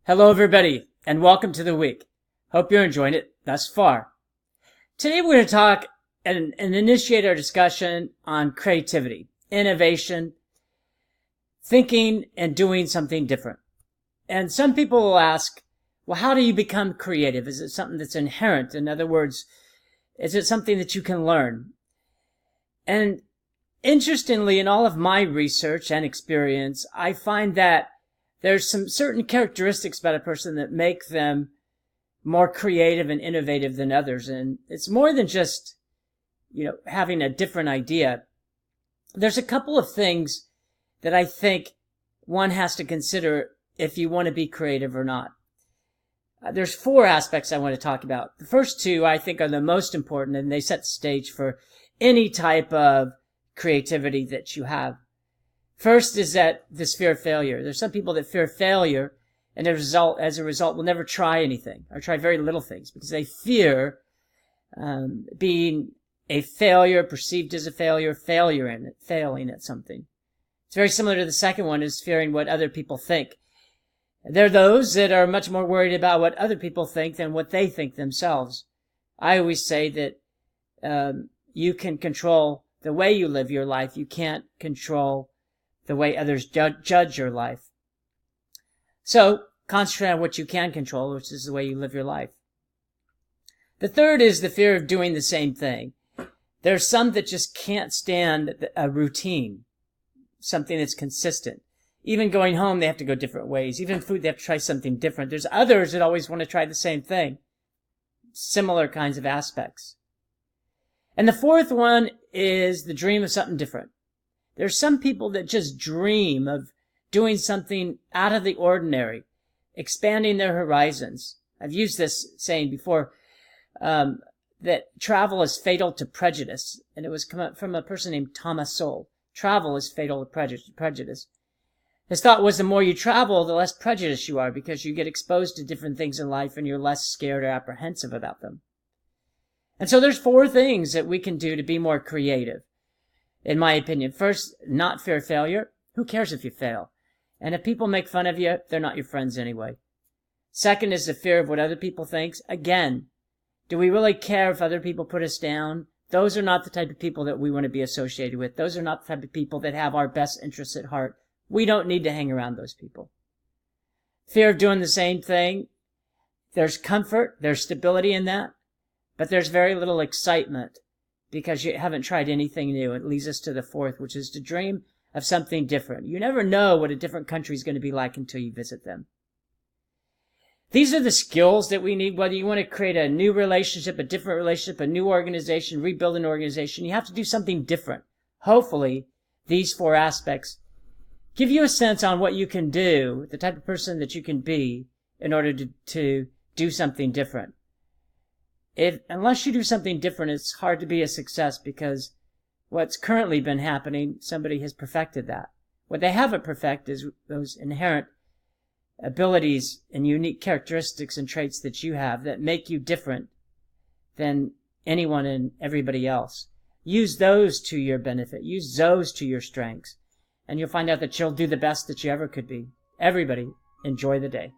Hello, everybody, and welcome to the week. Hope you're enjoying it thus far. Today, we're going to talk and initiate our discussion on creativity, innovation, thinking, and doing something different. And some people will ask, well, how do you become creative? Is it something that's inherent? In other words, is it something that you can learn? And interestingly, in all of my research and experience, I find that there's some certain characteristics about a person that make them more creative and innovative than others. And it's more than just, having a different idea. There's a couple of things that I think one has to consider if you want to be creative or not. There's four aspects I want to talk about. The first two I think are the most important, and they set the stage for any type of creativity that you have. First is that this fear of failure. There's some people that fear failure, and as a result will never try anything or try very little things because they fear being a failure, perceived as a failure, failing at something. It's very similar to the second one, is fearing what other people think. There are those that are much more worried about what other people think than what they think themselves. I always say that you can control the way you live your life. You can't control the way others judge your life. So, concentrate on what you can control, which is the way you live your life. The third is the fear of doing the same thing. There's some that just can't stand a routine, something that's consistent. Even going home, they have to go different ways. Even food, they have to try something different. There's others that always want to try the same thing. Similar kinds of aspects. And the fourth one is the dream of something different. There's some people that just dream of doing something out of the ordinary, expanding their horizons. I've used this saying before, that travel is fatal to prejudice. And it was from a person named Thomas Sowell. Travel is fatal to prejudice. His thought was the more you travel, the less prejudiced you are because you get exposed to different things in life and you're less scared or apprehensive about them. And so there's four things that we can do to be more creative, in my opinion. First, not fear failure. Who cares if you fail? And if people make fun of you, they're not your friends anyway. Second is the fear of what other people think. Again, do we really care if other people put us down? Those are not the type of people that we want to be associated with. Those are not the type of people that have our best interests at heart. We don't need to hang around those people. Fear of doing the same thing. There's comfort, there's stability in that, but there's very little excitement because you haven't tried anything new. It leads us to the fourth, which is to dream of something different. You never know what a different country is going to be like until you visit them. These are the skills that we need, whether you want to create a new relationship, a different relationship, a new organization, rebuild an organization. You have to do something different. Hopefully, these four aspects give you a sense on what you can do, the type of person that you can be in order to do something different. Unless you do something different, it's hard to be a success because what's currently been happening, somebody has perfected that. What they haven't perfected is those inherent abilities and unique characteristics and traits that you have that make you different than anyone and everybody else. Use those to your benefit. Use those to your strengths. And you'll find out that you'll do the best that you ever could be. Everybody, enjoy the day.